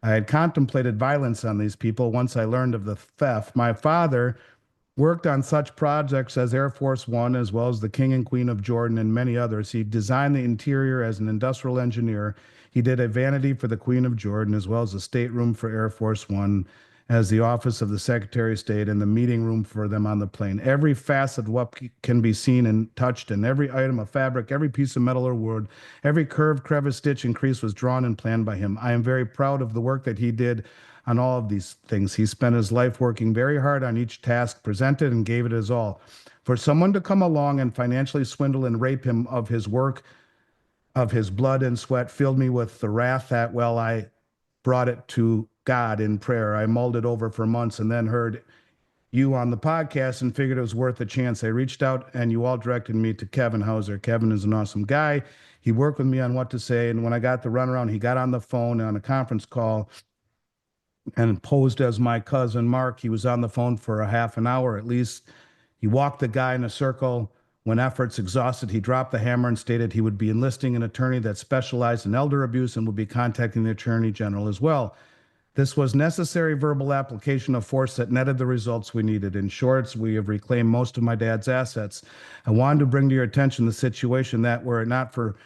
I had contemplated violence on these people once I learned of the theft. My father worked on such projects as Air Force One, as well as the King and Queen of Jordan and many others. He designed the interior as an industrial engineer. He did a vanity for the Queen of Jordan, as well as a stateroom for Air Force One, as the office of the Secretary of State and the meeting room for them on the plane. Every facet of what can be seen and touched, and every item of fabric, every piece of metal or wood, every curve, crevice, stitch, and crease was drawn and planned by him. I am very proud of the work that he did on all of these things. He spent his life working very hard on each task presented and gave it his all. For someone to come along and financially swindle and rape him of his work, of his blood and sweat, filled me with the wrath that, well, I brought it to God in prayer. I mulled it over for months and then heard you on the podcast and figured it was worth a chance. I reached out and you all directed me to Kevin Hauser. Kevin is an awesome guy. He worked with me on what to say. And when I got the runaround, he got on the phone on a conference call and posed as my cousin Mark. He was on the phone for a half an hour at least. He walked the guy in a circle. When efforts exhausted, he dropped the hammer and stated he would be enlisting an attorney that specialized in elder abuse and would be contacting the Attorney General as well. This was necessary verbal application of force that netted the results we needed. In short, we have reclaimed most of my dad's assets. I wanted to bring to your attention the situation that were it not for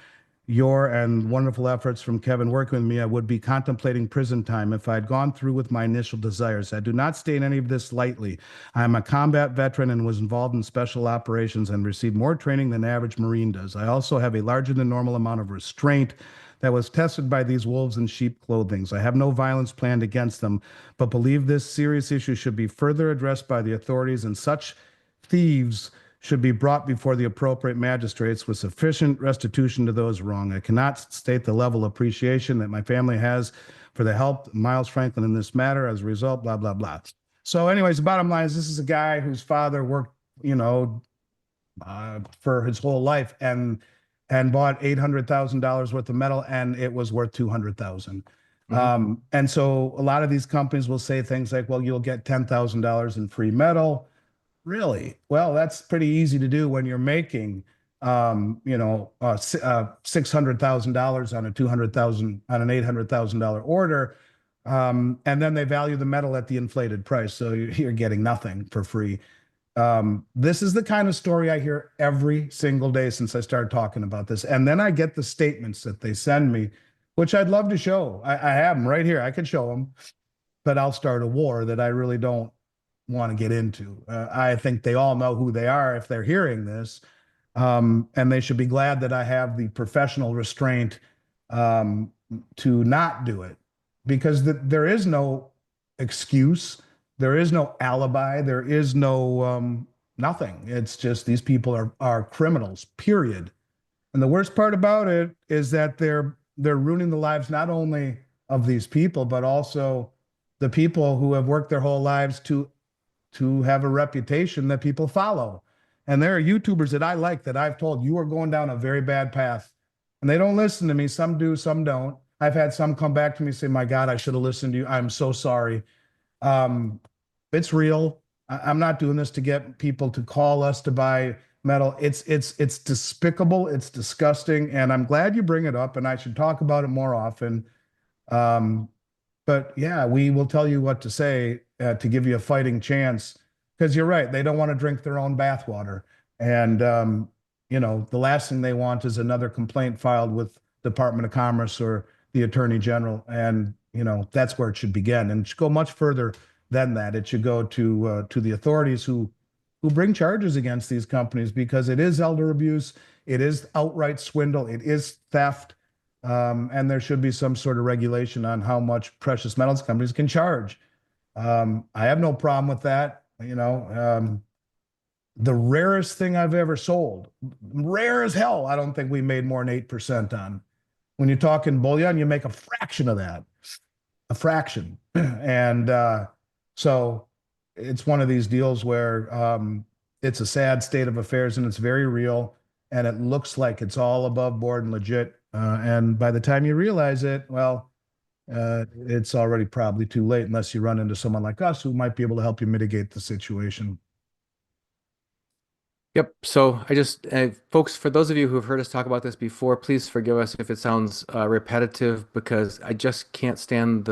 your and wonderful efforts from Kevin working with me, I would be contemplating prison time if I had gone through with my initial desires. I do not state any of this lightly. I am a combat veteran and was involved in special operations and received more training than average Marine does. I also have a larger than normal amount of restraint that was tested by these wolves in sheep clothing. I have no violence planned against them, but believe this serious issue should be further addressed by the authorities, and such thieves should be brought before the appropriate magistrates with sufficient restitution to those wrong. I cannot state the level of appreciation that my family has for the help of Miles Franklin in this matter. As a result, blah, blah, blah. So anyways, the bottom line is this is a guy whose father worked, for his whole life and bought $800,000 worth of metal, and it was worth 200,000. And so a lot of these companies will say things like, well, you'll get $10,000 in free metal. Really? Well, that's pretty easy to do when you're making, $600,000 on a on an $800,000 order. And then they value the metal at the inflated price. So you're getting nothing for free. This is the kind of story I hear every single day since I started talking about this. And then I get the statements that they send me, which I'd love to show. I have them right here. I could show them, but I'll start a war that I really don't want to get into. I think they all know who they are if they're hearing this. And they should be glad that I have the professional restraint to not do it, because there is no excuse. There is no alibi. There is no nothing. It's just these people are criminals, period. And the worst part about it is that they're ruining the lives not only of these people, but also the people who have worked their whole lives to have a reputation that people follow. And there are YouTubers that I like that I've told, you are going down a very bad path. And they don't listen to me. Some do, some don't. I've had some come back to me and say, my God, I should have listened to you. I'm so sorry. It's real. I'm not doing this to get people to call us to buy metal. It's despicable. It's disgusting. And I'm glad you bring it up, and I should talk about it more often. But yeah, we will tell you what to say to give you a fighting chance, because you're right. They don't want to drink their own bathwater. And, the last thing they want is another complaint filed with Department of Commerce or the Attorney General. And, that's where it should begin. And it should go much further than that. It should go to the authorities who who bring charges against these companies because it is elder abuse, it is outright swindle, it is theft, and there should be some sort of regulation on how much precious metals companies can charge. I have no problem with that. The rarest thing I've ever sold, rare as hell, I don't think we made more than 8% on. When you're talking bullion, you make a fraction of that, a fraction. And so it's one of these deals where it's a sad state of affairs and it's very real. And it looks like it's all above board and legit. And by the time you realize it, well, it's already probably too late unless you run into someone like us who might be able to help you mitigate the situation. Yep. So folks, for those of you who have heard us talk about this before, please forgive us if it sounds repetitive because I just can't stand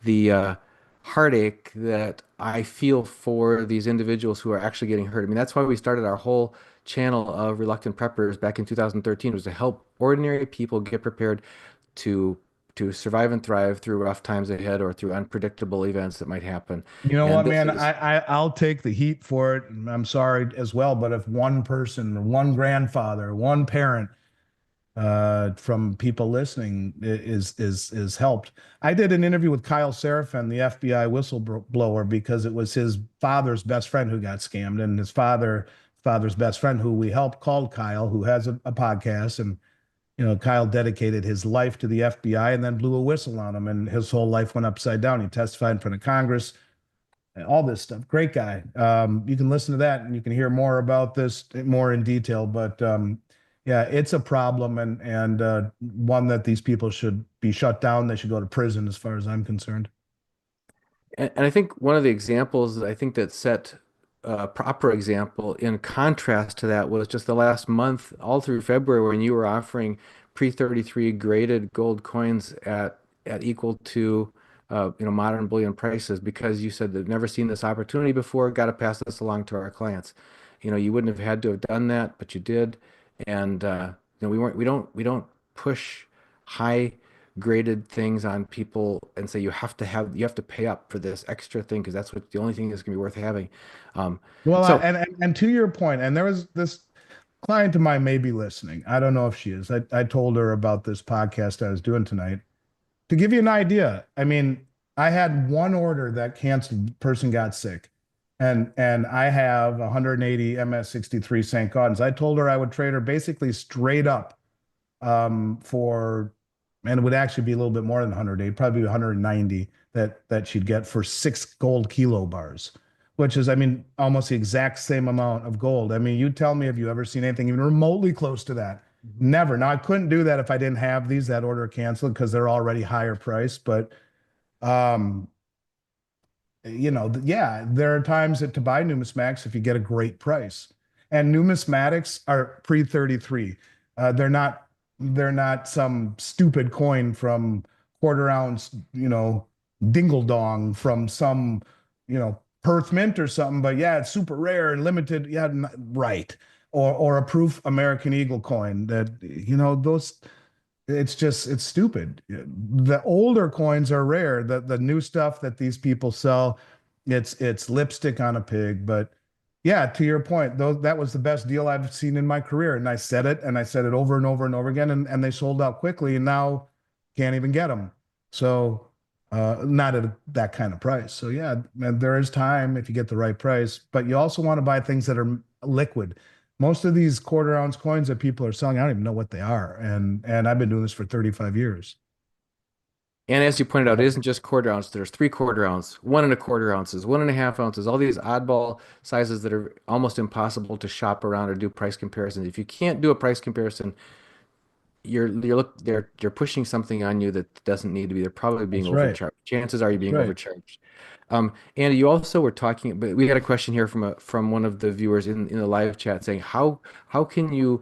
the heartache that I feel for these individuals who are actually getting hurt. I mean, that's why we started our whole channel of Reluctant Preppers back in 2013 was to help ordinary people get prepared to survive and thrive through rough times ahead or through unpredictable events that might happen. You know And what, this man? is I'll take the heat for it. I'm sorry as well, but if one person, one grandfather, one parent from people listening is helped. I did an interview with Kyle Seraphin, the FBI whistleblower, because it was his father's best friend who got scammed, and his father's best friend who we helped called Kyle, who has a podcast, and Kyle dedicated his life to the FBI and then blew a whistle on him, and his whole life went upside down. He testified in front of Congress, and all this stuff. Great guy. You can listen to that and you can hear more about this more in detail. But yeah, it's a problem and one that these people should be shut down. They should go to prison, as far as I'm concerned. and I think one of the examples I think that set a proper example in contrast to that was just the last month, all through February, when you were offering pre-33 graded gold coins at equal to modern bullion prices because you said they've never seen this opportunity before, got to pass this along to our clients. You wouldn't have had to have done that, but you did. And we don't push high graded things on people and say you have to pay up for this extra thing because that's what the only thing that's gonna be worth having. Um, Well, so and to your point, and there was this client of mine may be listening. I don't know if she is. I told her about this podcast I was doing tonight. To give you an idea, I mean, I had one order that canceled, person got sick. And I have 180 MS63 St. Gaudens. I told her I would trade her basically straight up for, and it would actually be a little bit more than 180, probably 190 that she'd get for 6 gold kilo bars, which is, I mean, almost the exact same amount of gold. I mean, you tell me, have you ever seen anything even remotely close to that? Never. Now, I couldn't do that if I didn't have these, that order canceled because they're already higher priced. But um, yeah, there are times that to buy numismatics if you get a great price. And numismatics are pre-33. They're not some stupid coin from quarter ounce, dingle dong from some, Perth Mint or something. But yeah, it's super rare and limited. Yeah, right. Or a proof American Eagle coin that, those it's stupid. The older coins are rare. The new stuff that these people sell, it's lipstick on a pig. But yeah, to your point, though, that was the best deal I've seen in my career. And I said it over and over and over again, and they sold out quickly, and now can't even get them. So not at that kind of price. So yeah, there is time if you get the right price, but you also want to buy things that are liquid. Most of these quarter ounce coins that people are selling, I don't even know what they are. And I've been doing this for 35 years. and as you pointed out, it isn't just quarter ounce. There's 3/4 ounce, 1 1/4 ounces, 1.5 ounces, all these oddball sizes that are almost impossible to shop around or do price comparisons. If you can't do a price comparison, they're pushing something on you that doesn't need to be. They're probably being That's right. overcharged. Chances are you're That's being right. overcharged. Andy, you also were talking, but we had a question here from one of the viewers in the live chat saying how can you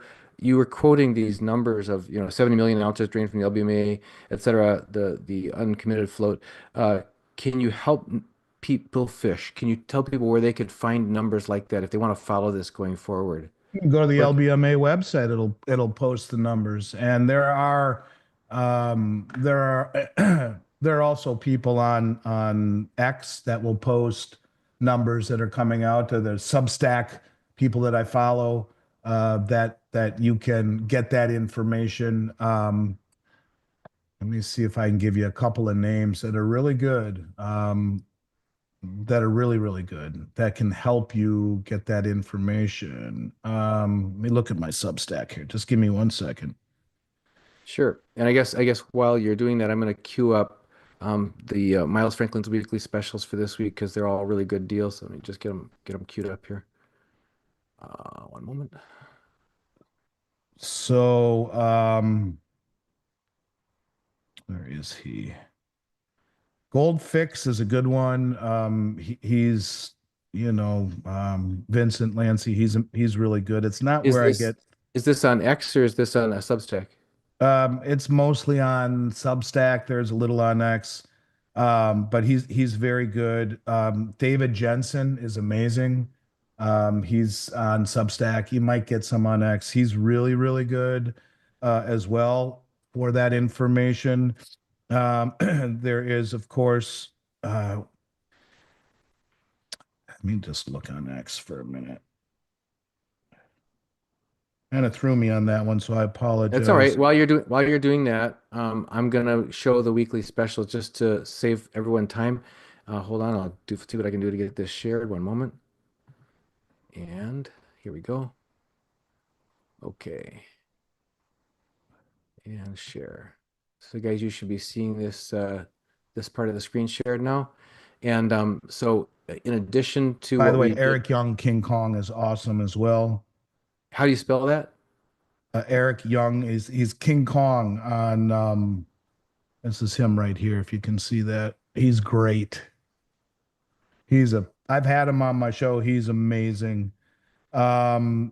were quoting these numbers of 70 million ounces drained from the LBMA, et cetera, the uncommitted float. Can you help people fish? Can you tell people where they could find numbers like that if they want to follow this going forward? You can go to the Where LBMA website. It'll post the numbers. And there are there are also people on X that will post numbers that are coming out. The Substack people that I follow, that you can get that information. Let me see if I can give you a couple of names that are really good, that are really, really good, that can help you get that information. Let me look at my Substack here. Just give me 1 second. Sure. And I guess while you're doing that, I'm going to queue up the Miles Franklin's weekly specials for this week because they're all really good deals. So let me just get them queued up here. One moment. So, where is he? Gold Fix is a good one. He's, Vincent Lancy. He's really good. It's not Is where I this get. is this on X or is this on a Substack? It's mostly on Substack. There's a little on X, but he's very good. David Jensen is amazing. He's on Substack. You might get some on X. He's really, really good as well for that information. There is, of course, let me just look on X for a minute. Kind of threw me on that one, so I That's all right. apologize. While you're doing that, I'm gonna show the weekly special just to save everyone time. Hold on, I'll see what I can do to get this shared. One moment. And here we go. Okay. And share. So guys, you should be seeing this part of the screen shared now. And so in addition to By the what way, we did, Eric Young King Kong is awesome as well. how do you spell that? Eric Young is he's King Kong on this is him right here if you can see that. He's great. I've had him on my show. He's amazing. Um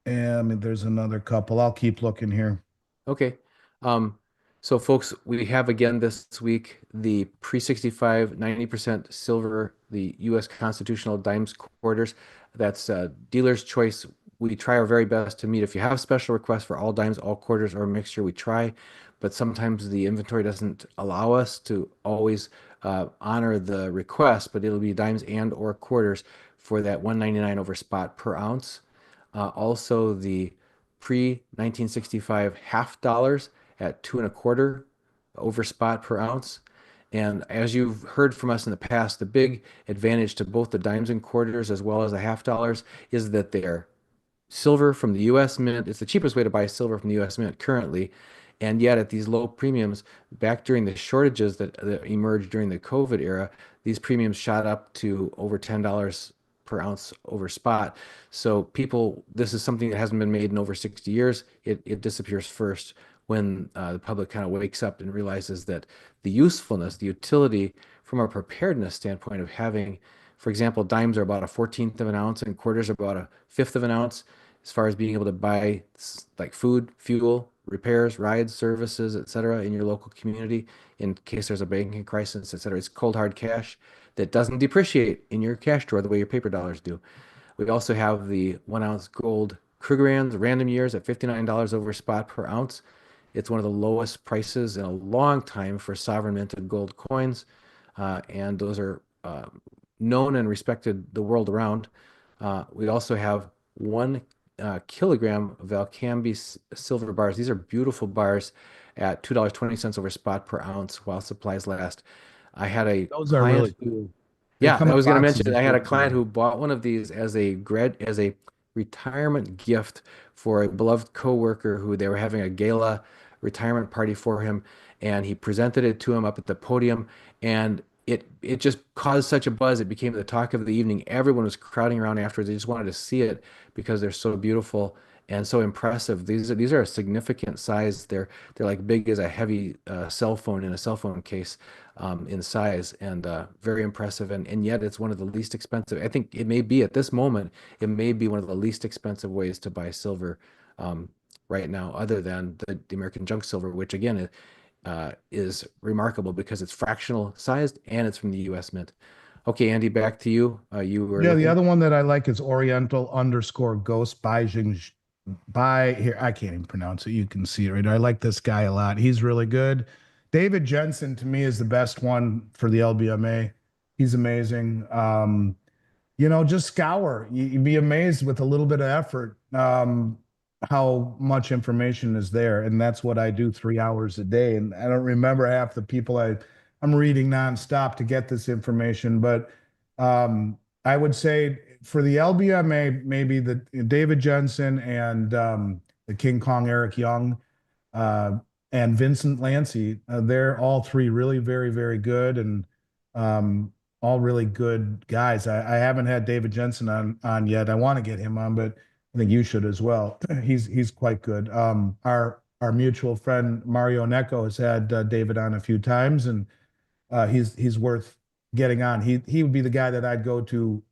and I mean there's another couple. I'll keep looking here. Okay. Um, so folks, we have again this week the pre-65 90% silver, the U.S. Constitutional Dimes quarters. That's dealer's choice. We try our very best to meet. If you have special requests for all dimes, all quarters, or a mixture, we try. But sometimes the inventory doesn't allow us to always honor the request, but it'll be dimes and or quarters for that 199 over spot per ounce. Also, the pre-1965 half dollars at 2.25 over spot per ounce. And as you've heard from us in the past, the big advantage to both the dimes and quarters as well as the half dollars is that they're silver from the US Mint. It's the cheapest way to buy silver from the US Mint currently. And yet, at these low premiums, back during the shortages that emerged during the COVID era, these premiums shot up to over $10 per ounce over spot. So, this is something that hasn't been made in over 60 years. It disappears first when the public kind of wakes up and realizes that the usefulness, the utility from a preparedness standpoint of having, for example, dimes are about a 14th of an ounce and quarters are about a fifth of an ounce as far as being able to buy like food, fuel, repairs, rides, services, etc. in your local community in case there's a banking crisis, etc. It's cold hard cash that doesn't depreciate in your cash drawer the way your paper dollars do. We also have the 1 ounce gold Krugerrands, random years at $59 over spot per ounce. It's one of the lowest prices in a long time for sovereign minted gold coins, and those are known and respected the world around. We also have 1 kilogram of Valcambi silver bars. These are beautiful bars at $2.20 over spot per ounce while supplies last. I had a Those are client really who, cool. They yeah, come I in was going to boxes mention, of I had a 15. client who bought one of these as a retirement gift for a beloved coworker who they were having a gala retirement party for him, and he presented it to him up at the podium, and it just caused such a buzz. It became the talk of the evening. Everyone was crowding around afterwards. They just wanted to see it because they're so beautiful and so impressive. These are a significant size. They're like big as a heavy cell phone in a cell phone case in size, and very impressive. And yet it's one of the least expensive. I think it may be at this moment, it may be one of the least expensive ways to buy silver right now, other than the American junk silver, which again is remarkable because it's fractional sized and it's from the U.S. Mint. Okay, Andy, back to you. You were Yeah, the looking. other one that I like is Oriental underscore Ghost by here. I can't even pronounce it. You can see it right there. I like this guy a lot. He's really good. David Jensen to me is the best one for the LBMA. He's amazing. Just scour. You'd be amazed with a little bit of effort, how much information is there. And that's what I do 3 hours a day. And I don't remember half the people I'm reading nonstop to get this information. But I would say for the LBMA, maybe the David Jensen and the King Kong Eric Young uh, and Vincent Lancy, they're all three really very, very good. And um, all really good guys. I haven't had David Jensen on yet. I want to get him on, but I think you should as well. He's quite good. Our mutual friend Mario Necco has had David on a few times, and he's worth getting on. He would be the guy that I'd go to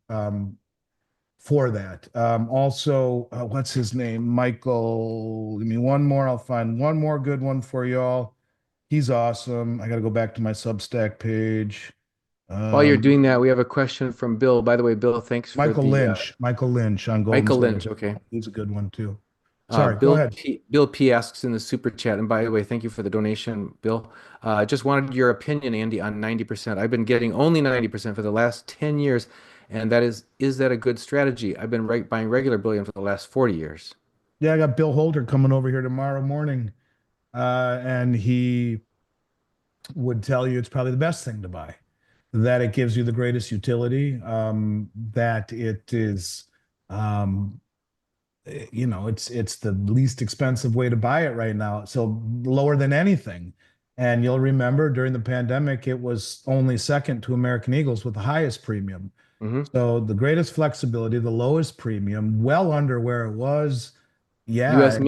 for that. Also, what's his name? Michael. Give me one more. I'll find one more good one for y'all. He's awesome. I got to go back to my Substack page. While you're Um, doing that, we have a question from Bill. By the way, Bill, thanks for the Michael Lynch on gold and Michael silver. Lynch. Okay. He's a good one too. Sorry, go Bill ahead. P asks in the super chat, and by the way, thank you for the donation, Bill. I just wanted your opinion, Andy, on 90%. I've been getting only 90% for the last 10 years, and is that a good strategy? I've been buying regular bullion for the last 40 years. Yeah, I got Bill Holder coming over here tomorrow morning, and he would tell you it's probably the best thing to buy, that it gives you the greatest utility, that it is, um, it's the least expensive way to buy it right now. So lower than anything. And you'll remember during the pandemic, it was only second to American Eagles with the highest premium. Hmm. So the greatest flexibility, the lowest premium, well under where it was. U.S. Yeah, U.S.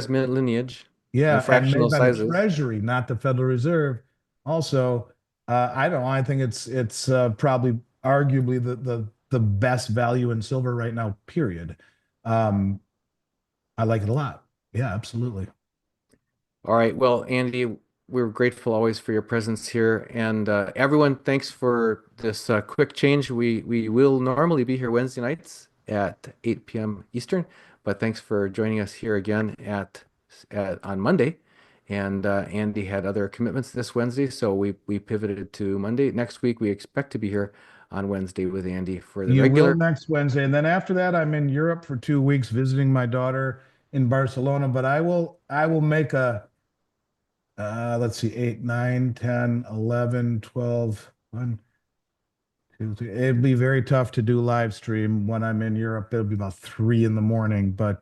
mint lineage and yeah, and made fractional by the sizes. Treasury, not the Federal Reserve. Also, I don't know. I think it's probably arguably the best value in silver right now. Period. Um, I like it a lot. Yeah, absolutely. All right. Well, Andy, we're grateful always for your presence here. And everyone, thanks for this quick change. We will normally be here Wednesday nights at 8 p.m. Eastern, but thanks for joining us here again at on Monday. And Andy had other commitments this Wednesday, so we pivoted to Monday. Next week, we expect to be here on Wednesday with Andy for the You will regular. next Wednesday, and then after that, I'm in Europe for 2 weeks visiting my daughter in Barcelona. But I will make a let's see, 8, 9, 10, 11, 12, 1, 2, 3. It'd be very tough to do live stream when I'm in Europe. It'll be about 3 in the morning, but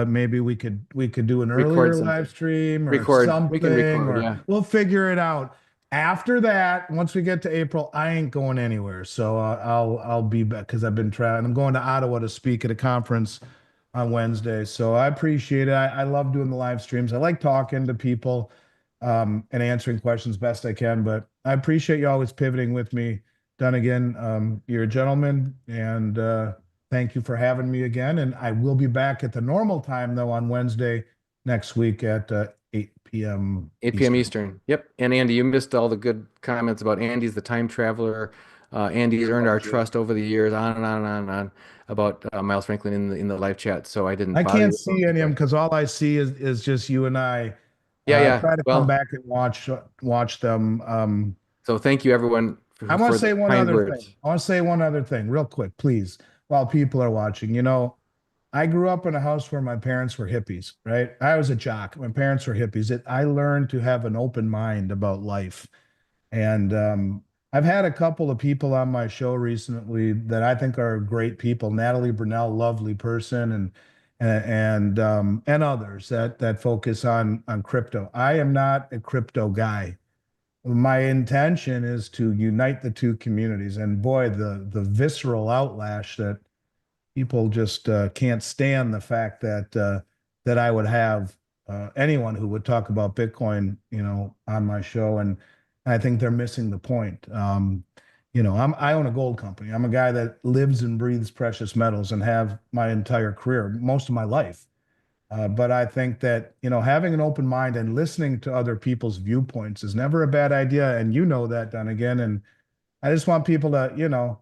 maybe we could do an Record earlier live something. stream or Record. We can something, record, or yeah. we'll figure it out. After that, once we get to April, I ain't going anywhere. So I'll be back because I've been traveling. I'm going to Ottawa to speak at a conference on Wednesday. So I appreciate it. I love doing the live streams. I like talking to people and answering questions best I can. But I appreciate you always pivoting with me. Done again. You're a gentleman, and thank you for having me again. And I will be back at the normal time, though, on Wednesday next week at 8 p.m. 8 p.m. Eastern. Eastern. Yep. And Andy, you missed all the good comments about Andy's the time traveler. Andy's earned our trust over the years, on and on and on and on about Miles Franklin in the live chat. So I didn't I bother you can't with those, see any of them but because all I see is just you and I. yeah, I yeah. try to come Well, back and watch them. so thank you everyone I want for to the say one kind other thing. words. I want to say one other thing real quick, please, while people are watching. I grew up in a house where my parents were hippies, right? I was a jock. My parents were hippies. I learned to have an open mind about life. And I've had a couple of people on my show recently that I think are great people. Natalie Brunell, lovely person, and others that focus on crypto. I am not a crypto guy. My intention is to unite the two communities. And boy, the visceral outlash that people just can't stand the fact that I would have anyone who would talk about Bitcoin, on my show, and I think they're missing the point. I own a gold company. I'm a guy that lives and breathes precious metals and have my entire career, most of my life. But I think that, having an open mind and listening to other people's viewpoints is never a bad idea. And you know that, Dunnigan. And I just want people to,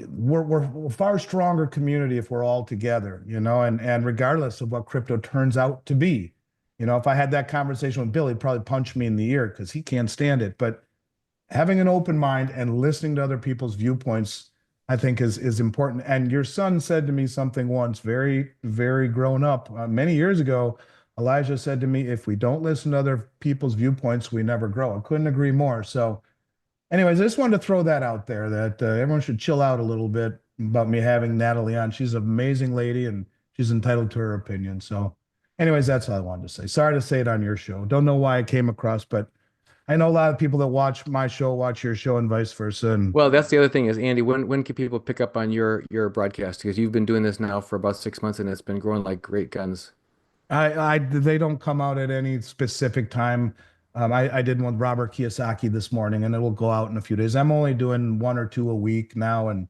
we're a far stronger community if we're all together, and regardless of what crypto turns out to be. If I had that conversation with Bill, he'd probably punch me in the ear because he can't stand it. But having an open mind and listening to other people's viewpoints, I think is important. And your son said to me something once, very, very grown up, many years ago. Elijah said to me, if we don't listen to other people's viewpoints, we never grow. I couldn't agree more. So, anyways, I just wanted to throw that out there that everyone should chill out a little bit about me having Natalie on. She's an amazing lady and she's entitled to her opinion. So, anyways, that's all I wanted to say. Sorry to say it on your show. Don't know why I came across, but I know a lot of people that watch my show watch your show and vice versa. And Well, that's the other thing is, Andy, when can people pick up on your broadcast? Because you've been doing this now for about 6 months and it's been growing like great guns. they don't come out at any specific time. I did one with Robert Kiyosaki this morning, and it will go out in a few days. I'm only doing one or two a week now, and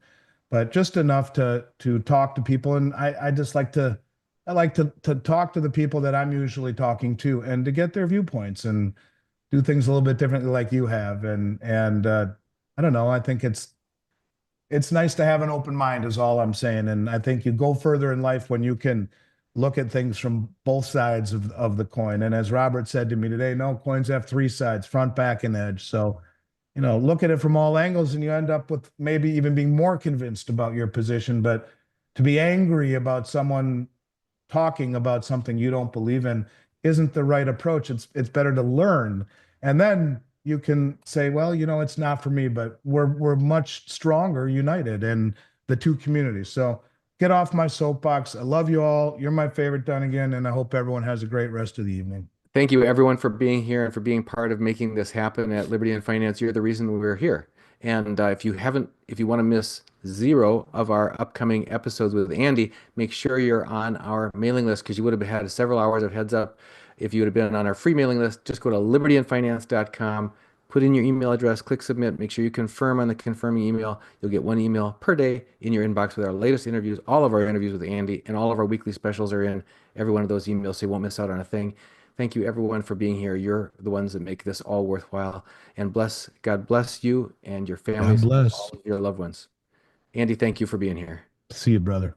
but just enough to talk to people. And I just like to I like to talk to the people that I'm usually talking to, and to get their viewpoints and do things a little bit differently, like you have. And I don't know. I think it's nice to have an open mind is all I'm saying. And I think you go further in life when you can look at things from both sides of the coin. And as Robert said to me today, no, coins have three sides, front, back, and edge. So, look at it from all angles and you end up with maybe even being more convinced about your position. But to be angry about someone talking about something you don't believe in isn't the right approach. It's better to learn, and then you can say, well, it's not for me, but we're much stronger united in the two communities. So get off my soapbox. I love you all. You're my favorite Dunnigan, and I hope everyone has a great rest of the evening. Thank you everyone for being here and for being part of making this happen at Liberty and Finance. You're the reason we're here. And if you want to miss zero of our upcoming episodes with Andy, make sure you're on our mailing list because you would have had several hours of heads up if you would have been on our free mailing list. Just go to libertyandfinance.com, put in your email address, click submit, make sure you confirm on the confirming email. You'll get one email per day in your inbox with our latest interviews. All of our interviews with Andy and all of our weekly specials are in every one of those emails, so you won't miss out on a thing. Thank you everyone for being here. You're the ones that make this all worthwhile. And God bless you and your God families, bless. all of your loved ones. Andy, thank you for being here. See you, brother.